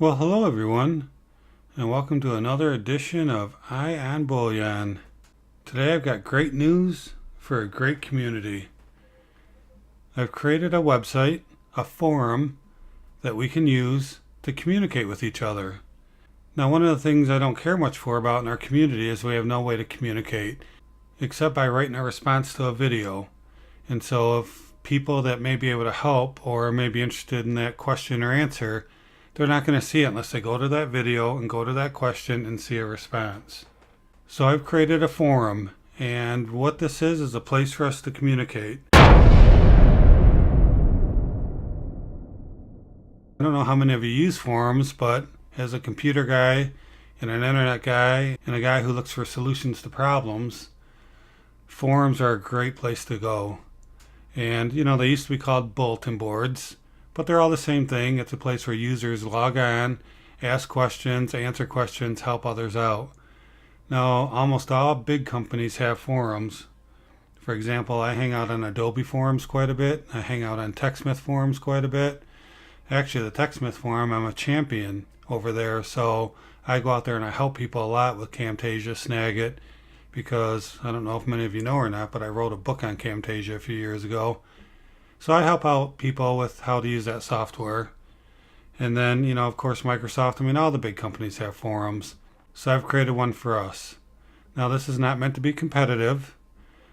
Well, hello everyone, and welcome to another edition of Eye on Bullion. Today I've got great news for a great community. I've created a website, a forum, that we can use to communicate with each other. Now, one of the things I don't care much for about in our community is we have no way to communicate, except by writing a response to a video. And so if people that may be able to help or may be interested in that question or answer, they're not going to see it unless they go to that video and go to that question and see a response. So I've created a forum, and what this is a place for us to communicate. I don't know how many of you use forums, but as a computer guy and an internet guy and a guy who looks for solutions to problems, forums are a great place to go. And they used to be called bulletin boards, but they're all the same thing. It's a place where users log on, ask questions, answer questions, help others out. Now, almost all big companies have forums. For example, I hang out on Adobe forums quite a bit. I hang out on TechSmith forums quite a bit. Actually, the TechSmith forum, I'm a champion over there, so I go out there and I help people a lot with Camtasia, Snagit, because I don't know if many of you know or not, but I wrote a book on Camtasia a few years ago. So I help out people with how to use that software. And then, of course, Microsoft, all the big companies have forums. So I've created one for us. Now, this is not meant to be competitive.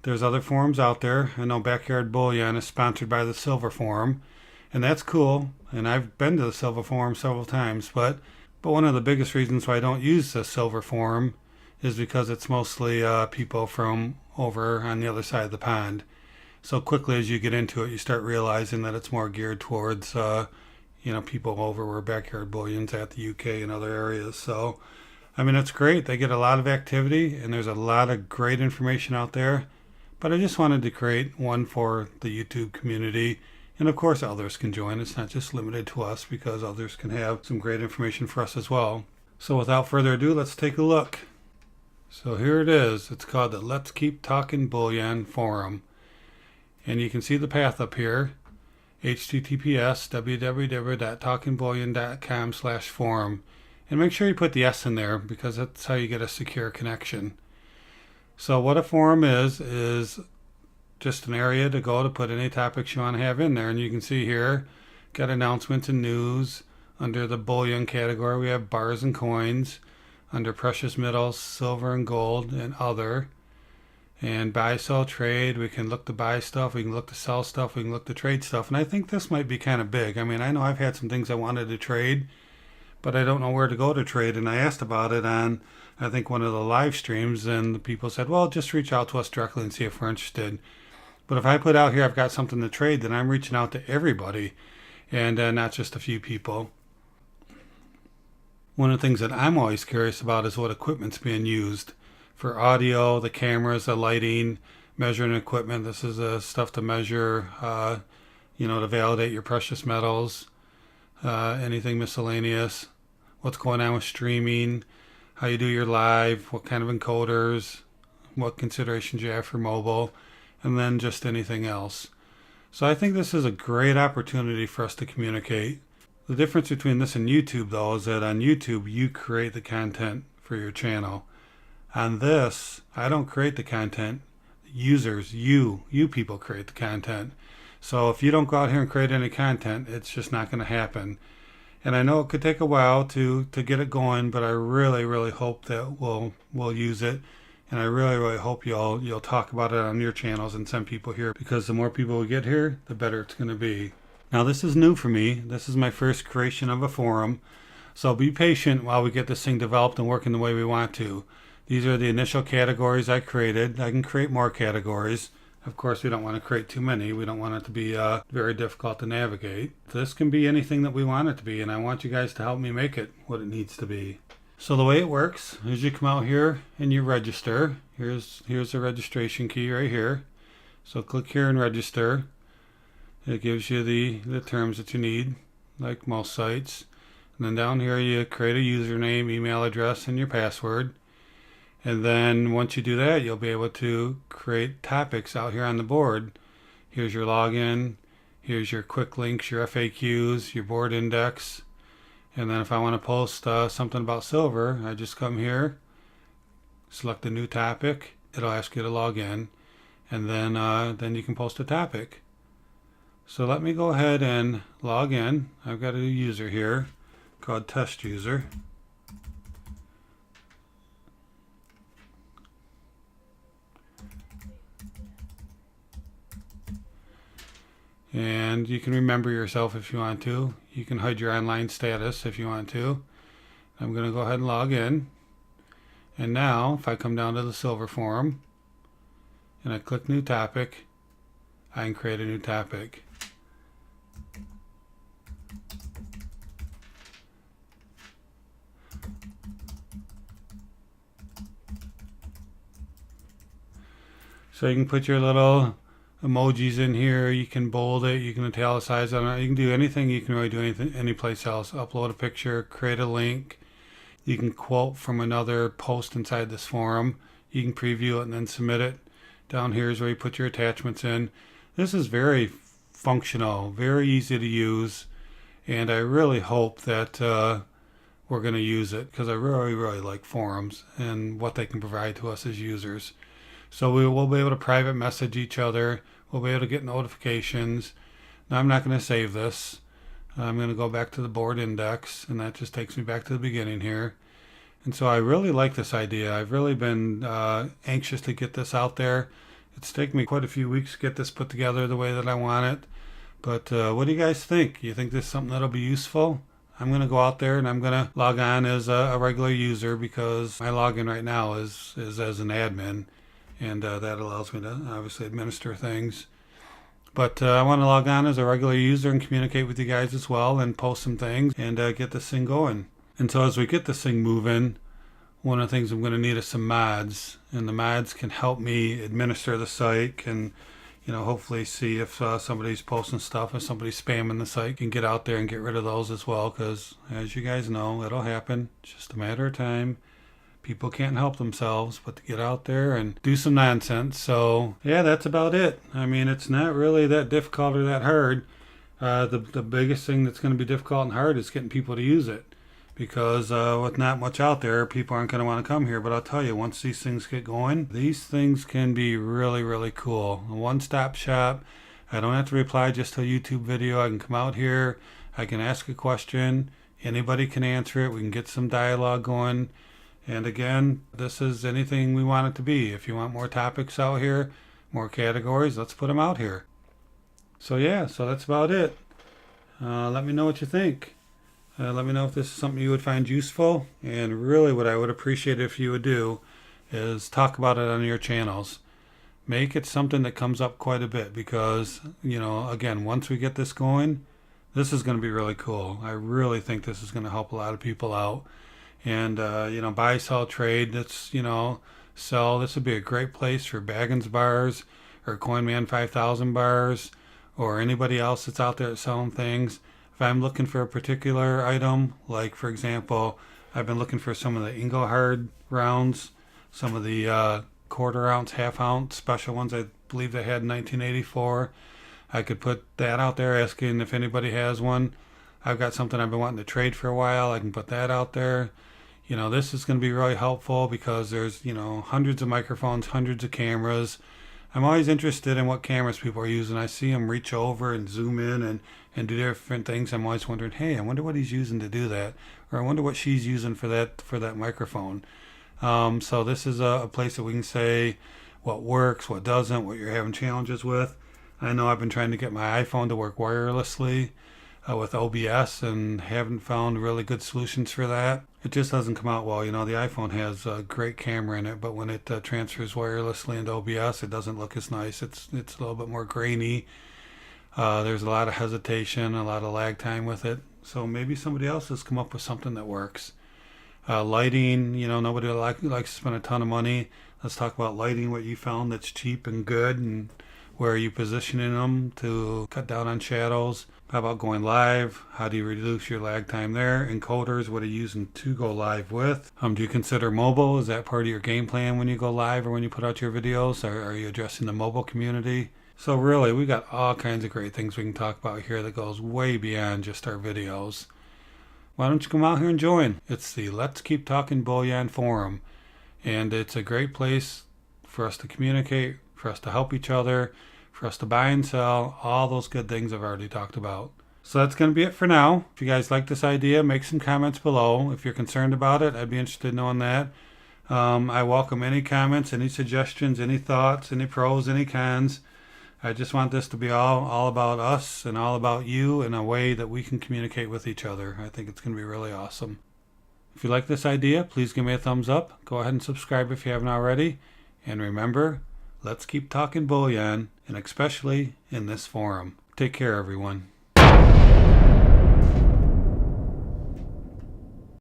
There's other forums out there. I know Backyard Bullion is sponsored by the Silver Forum, and that's cool. And I've been to the Silver Forum several times, but one of the biggest reasons why I don't use the Silver Forum is because it's mostly people from over on the other side of the pond. So quickly as you get into it, you start realizing that it's more geared towards, people over where Backyard Bullion's at, the UK and other areas. So, it's great. They get a lot of activity, and there's a lot of great information out there. But I just wanted to create one for the YouTube community. And of course, others can join. It's not just limited to us, because others can have some great information for us as well. So without further ado, let's take a look. So here it is. It's called the Let's Keep Talking Bullion Forum. And you can see the path up here, https www.talkingbullion.com/forum. And make sure you put the S in there, because that's how you get a secure connection. So what a forum is just an area to go to put any topics you want to have in there. And you can see here, got announcements and news. Under the bullion category, we have bars and coins. Under precious metals, silver and gold, and other. And buy, sell, trade, we can look to buy stuff, we can look to sell stuff, we can look to trade stuff. And I think this might be kind of big. I know I've had some things I wanted to trade, but I don't know where to go to trade. And I asked about it on, I think, one of the live streams, and the people said, well, just reach out to us directly and see if we're interested. But if I put out here I've got something to trade, then I'm reaching out to everybody, and not just a few people. One of the things that I'm always curious about is what equipment's being used. For audio, the cameras, the lighting, measuring equipment. This is stuff to measure, to validate your precious metals, anything miscellaneous, what's going on with streaming, how you do your live, what kind of encoders, what considerations you have for mobile, and then just anything else. So I think this is a great opportunity for us to communicate. The difference between this and YouTube, though, is that on YouTube, you create the content for your channel. On this, I don't create the content. Users, you people create the content. So if you don't go out here and create any content, it's just not going to happen. And I know it could take a while to get it going, but I really, really hope that we'll use it. And I really, really hope you'll talk about it on your channels and send people here, because the more people we get here, the better it's going to be. Now, this is new for me. This is my first creation of a forum. So be patient while we get this thing developed and working the way we want to. These are the initial categories I created. I can create more categories. Of course, we don't want to create too many. We don't want it to be very difficult to navigate. This can be anything that we want it to be, and I want you guys to help me make it what it needs to be. So the way it works is you come out here and you register. Here's the registration key right here. So click here and register. It gives you the terms that you need, like most sites. And then down here you create a username, email address, and your password. And then once you do that, you'll be able to create topics out here on the board. Here's your login. Here's your quick links, your FAQs, your board index. And then if I want to post something about silver, I just come here, select a new topic. It'll ask you to log in, and then you can post a topic. So let me go ahead and log in. I've got a user here called test user. And you can remember yourself if you want to. You can hide your online status if you want to. I'm going to go ahead and log in. And now, if I come down to the silver forum and I click new topic, I can create a new topic. So you can put your little emojis in here, you can bold it, you can italicize it, you can do anything, you can really do anything any place else. Upload a picture, create a link, you can quote from another post inside this forum, you can preview it and then submit it. Down here is where you put your attachments in. This is very functional, very easy to use, and I really hope that we're going to use it, because I really like forums and what they can provide to us as users. So we will be able to private message each other. We'll be able to get notifications. Now I'm not going to save this. I'm going to go back to the board index, and that just takes me back to the beginning here. And so I really like this idea. I've really been anxious to get this out there. It's taken me quite a few weeks to get this put together the way that I want it. But what do you guys think? You think this is something that'll be useful? I'm going to go out there and I'm going to log on as a regular user, because my login right now is as an admin. And that allows me to obviously administer things. But I want to log on as a regular user and communicate with you guys as well, and post some things and get this thing going. And so as we get this thing moving, one of the things I'm going to need is some mods. And the mods can help me administer the site, and hopefully see if somebody's posting stuff, if somebody's spamming the site, can get out there and get rid of those as well, because as you guys know, it'll happen. It's just a matter of time. People can't help themselves but to get out there and do some nonsense. So yeah, that's about it. I mean, it's not really that difficult or that hard. The biggest thing that's going to be difficult and hard is getting people to use it, because with not much out there, people aren't going to want to come here. But I'll tell you, once these things get going, these things can be really cool. A one-stop shop. I don't have to reply just to a YouTube video. I can come out here, I can ask a question, anybody can answer it, we can get some dialogue going. And again, this is anything we want it to be. If you want more topics out here, more categories, let's put them out here. So yeah, so that's about it. Let me know what you think. Let me know if this is something you would find useful. And really what I would appreciate if you would do is talk about it on your channels. Make it something that comes up quite a bit, because, again, once we get this going, this is going to be really cool. I really think this is going to help a lot of people out. And, buy, sell, trade, that's, sell. This would be a great place for Baggins bars or CoinMan 5000 bars, or anybody else that's out there selling things. If I'm looking for a particular item, like, for example, I've been looking for some of the Engelhard rounds, some of the quarter ounce, half ounce special ones I believe they had in 1984. I could put that out there, asking if anybody has one. I've got something I've been wanting to trade for a while. I can put that out there. This is going to be really helpful, because there's, hundreds of microphones, hundreds of cameras. I'm always interested in what cameras people are using. I see them reach over and zoom in and do different things. I'm always wondering, hey, I wonder what he's using to do that. Or I wonder what she's using for that microphone. So this is a place that we can say what works, what doesn't, what you're having challenges with. I know I've been trying to get my iPhone to work wirelessly with OBS, and haven't found really good solutions for that. It just doesn't come out well. The iPhone has a great camera in it, but when it transfers wirelessly into OBS, it doesn't look as nice. It's a little bit more grainy. There's a lot of hesitation, a lot of lag time with it. So maybe somebody else has come up with something that works. Lighting, nobody likes to spend a ton of money. Let's talk about lighting, what you found that's cheap and good, and where are you positioning them to cut down on shadows. How about going live? How do you reduce your lag time there? Encoders, what are you using to go live with? Do you consider mobile? Is that part of your game plan when you go live or when you put out your videos? Are you addressing the mobile community? So really, we got all kinds of great things we can talk about here that goes way beyond just our videos. why don't you come out here and join? It's the Let's Keep Talking Bullion forum, and it's a great place for us to communicate, for us to help each other, for us to buy and sell, all those good things I've already talked about. So that's going to be it for now. If you guys like this idea, make some comments below. If you're concerned about it, I'd be interested in knowing that. I welcome any comments, any suggestions, any thoughts, any pros, any cons. I just want this to be all about us and all about you in a way that we can communicate with each other. I think it's going to be really awesome. If you like this idea, please give me a thumbs up. Go ahead and subscribe if you haven't already. And remember, let's keep talking bullion, and especially in this forum. Take care, everyone.